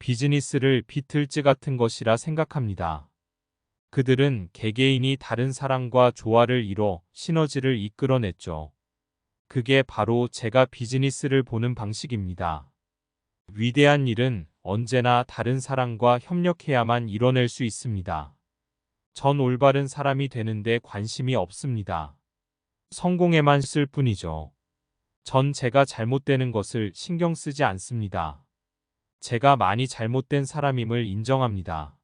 비즈니스를 비틀즈 같은 것이라 생각합니다. 그들은 개개인이 다른 사람과 조화를 이뤄 시너지를 이끌어냈죠. 그게 바로 제가 비즈니스를 보는 방식입니다. 위대한 일은 언제나 다른 사람과 협력해야만 이뤄낼 수 있습니다. 전 올바른 사람이 되는데 관심이 없습니다. 성공에만 쓸 뿐이죠. 전 제가 잘못되는 것을 신경 쓰지 않습니다. 제가 많이 잘못된 사람임을 인정합니다.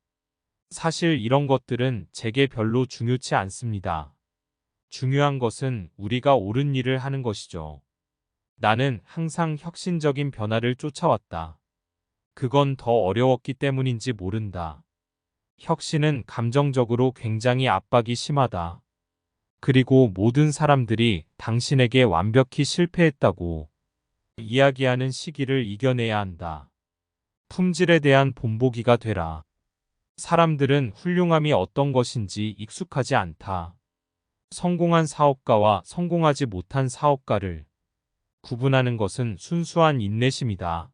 사실 이런 것들은 제게 별로 중요치 않습니다. 중요한 것은 우리가 옳은 일을 하는 것이죠. 나는 항상 혁신적인 변화를 쫓아왔다. 그건 더 어려웠기 때문인지 모른다. 혁신은 감정적으로 굉장히 압박이 심하다. 그리고 모든 사람들이 당신에게 완벽히 실패했다고 이야기하는 시기를 이겨내야 한다. 품질에 대한 본보기가 되라. 사람들은 훌륭함이 어떤 것인지 익숙하지 않다. 성공한 사업가와 성공하지 못한 사업가를 구분하는 것은 순수한 인내심이다.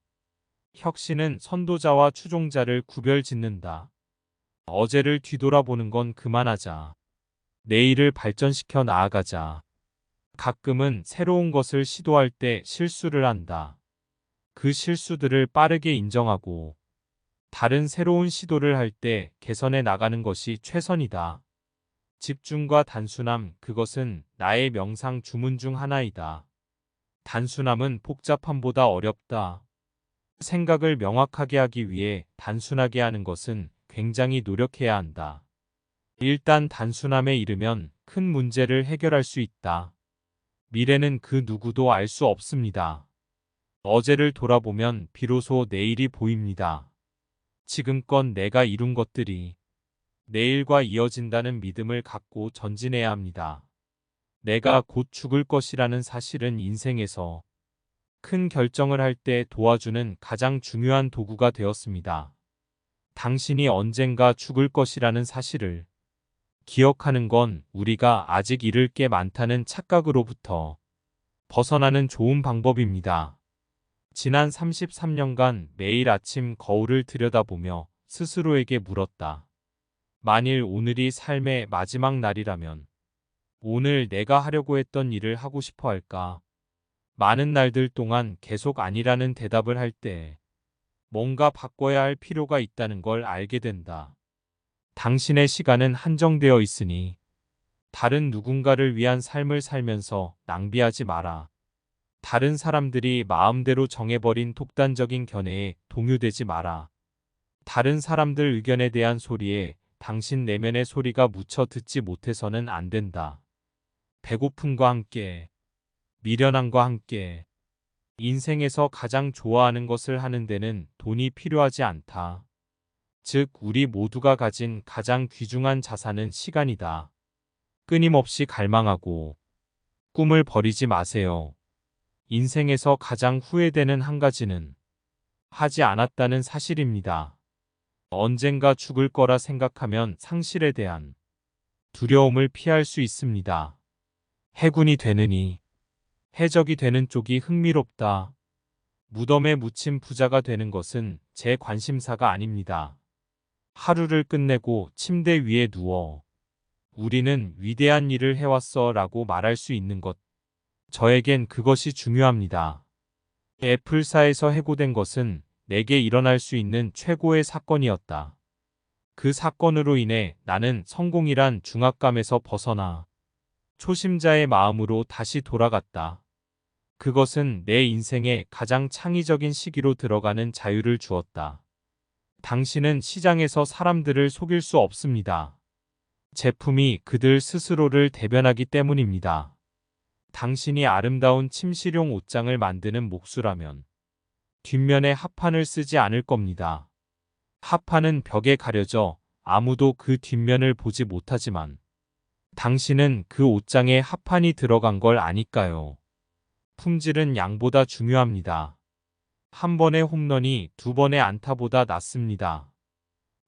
혁신은 선도자와 추종자를 구별짓는다. 어제를 뒤돌아보는 건 그만하자. 내일을 발전시켜 나아가자. 가끔은 새로운 것을 시도할 때 실수를 한다. 그 실수들을 빠르게 인정하고 다른 새로운 시도를 할 때 개선해 나가는 것이 최선이다. 집중과 단순함, 그것은 나의 명상 주문 중 하나이다. 단순함은 복잡함보다 어렵다. 생각을 명확하게 하기 위해 단순하게 하는 것은 굉장히 노력해야 한다. 일단 단순함에 이르면 큰 문제를 해결할 수 있다. 미래는 그 누구도 알 수 없습니다. 어제를 돌아보면 비로소 내일이 보입니다. 지금껏 내가 이룬 것들이 내일과 이어진다는 믿음을 갖고 전진해야 합니다. 내가 곧 죽을 것이라는 사실은 인생에서 큰 결정을 할 때 도와주는 가장 중요한 도구가 되었습니다. 당신이 언젠가 죽을 것이라는 사실을 기억하는 건 우리가 아직 잃을 게 많다는 착각으로부터 벗어나는 좋은 방법입니다. 지난 33년간 매일 아침 거울을 들여다보며 스스로에게 물었다. 만일 오늘이 삶의 마지막 날이라면 오늘 내가 하려고 했던 일을 하고 싶어 할까? 많은 날들 동안 계속 아니라는 대답을 할 때 뭔가 바꿔야 할 필요가 있다는 걸 알게 된다. 당신의 시간은 한정되어 있으니 다른 누군가를 위한 삶을 살면서 낭비하지 마라. 다른 사람들이 마음대로 정해버린 독단적인 견해에 동요되지 마라. 다른 사람들 의견에 대한 소리에 당신 내면의 소리가 묻혀 듣지 못해서는 안 된다. 배고픔과 함께, 미련함과 함께, 인생에서 가장 좋아하는 것을 하는 데는 돈이 필요하지 않다. 즉, 우리 모두가 가진 가장 귀중한 자산은 시간이다. 끊임없이 갈망하고 꿈을 버리지 마세요. 인생에서 가장 후회되는 한 가지는 하지 않았다는 사실입니다. 언젠가 죽을 거라 생각하면 상실에 대한 두려움을 피할 수 있습니다. 해군이 되느니 해적이 되는 쪽이 흥미롭다. 무덤에 묻힌 부자가 되는 것은 제 관심사가 아닙니다. 하루를 끝내고 침대 위에 누워 우리는 위대한 일을 해왔어 라고 말할 수 있는 것. 저에겐 그것이 중요합니다. 애플사에서 해고된 것은 내게 일어날 수 있는 최고의 사건이었다. 그 사건으로 인해 나는 성공이란 중압감에서 벗어나 초심자의 마음으로 다시 돌아갔다. 그것은 내 인생의 가장 창의적인 시기로 들어가는 자유를 주었다. 당신은 시장에서 사람들을 속일 수 없습니다. 제품이 그들 스스로를 대변하기 때문입니다. 당신이 아름다운 침실용 옷장을 만드는 목수라면 뒷면에 합판을 쓰지 않을 겁니다. 합판은 벽에 가려져 아무도 그 뒷면을 보지 못하지만 당신은 그 옷장에 합판이 들어간 걸 아니까요. 품질은 양보다 중요합니다. 한 번의 홈런이 두 번의 안타보다 낫습니다.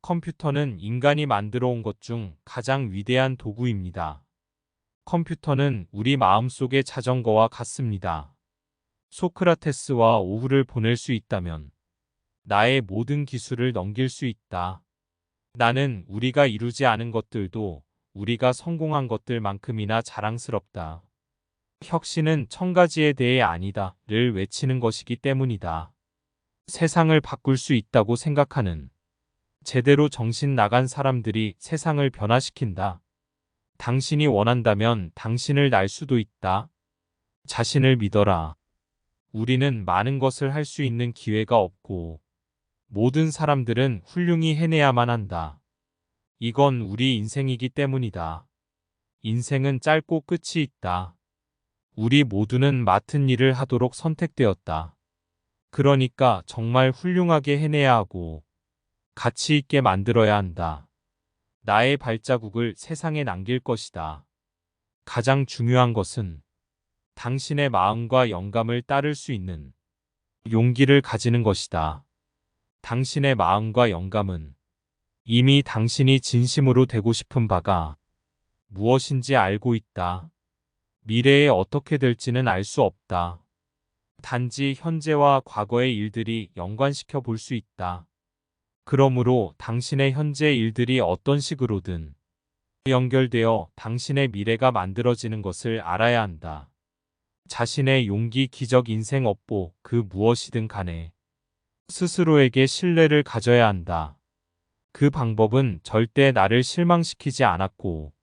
컴퓨터는 인간이 만들어 온 것 중 가장 위대한 도구입니다. 컴퓨터는 우리 마음속의 자전거와 같습니다. 소크라테스와 오후를 보낼 수 있다면 나의 모든 기술을 넘길 수 있다. 나는 우리가 이루지 않은 것들도 우리가 성공한 것들만큼이나 자랑스럽다. 혁신은 천 가지에 대해 아니다를 외치는 것이기 때문이다. 세상을 바꿀 수 있다고 생각하는 제대로 정신 나간 사람들이 세상을 변화시킨다. 당신이 원한다면 당신을 날 수도 있다. 자신을 믿어라. 우리는 많은 것을 할 수 있는 기회가 없고 모든 사람들은 훌륭히 해내야만 한다. 이건 우리 인생이기 때문이다. 인생은 짧고 끝이 있다. 우리 모두는 맡은 일을 하도록 선택되었다. 그러니까 정말 훌륭하게 해내야 하고 가치 있게 만들어야 한다. 나의 발자국을 세상에 남길 것이다. 가장 중요한 것은 당신의 마음과 영감을 따를 수 있는 용기를 가지는 것이다. 당신의 마음과 영감은 이미 당신이 진심으로 되고 싶은 바가 무엇인지 알고 있다. 미래에 어떻게 될지는 알 수 없다. 단지 현재와 과거의 일들이 연관시켜 볼 수 있다. 그러므로 당신의 현재 일들이 어떤 식으로든 연결되어 당신의 미래가 만들어지는 것을 알아야 한다. 자신의 용기, 기적, 인생 업보 그 무엇이든 간에 스스로에게 신뢰를 가져야 한다. 그 방법은 절대 나를 실망시키지 않았고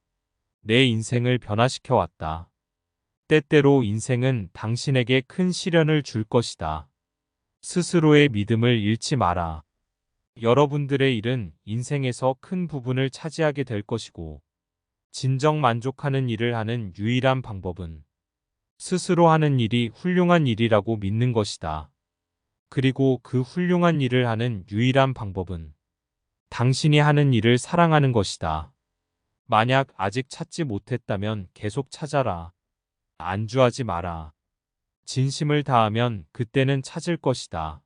내 인생을 변화시켜 왔다. 때때로 인생은 당신에게 큰 시련을 줄 것이다. 스스로의 믿음을 잃지 마라. 여러분들의 일은 인생에서 큰 부분을 차지하게 될 것이고 진정 만족하는 일을 하는 유일한 방법은 스스로 하는 일이 훌륭한 일이라고 믿는 것이다. 그리고 그 훌륭한 일을 하는 유일한 방법은 당신이 하는 일을 사랑하는 것이다. 만약 아직 찾지 못했다면 계속 찾아라. 안주하지 마라. 진심을 다하면 그때는 찾을 것이다.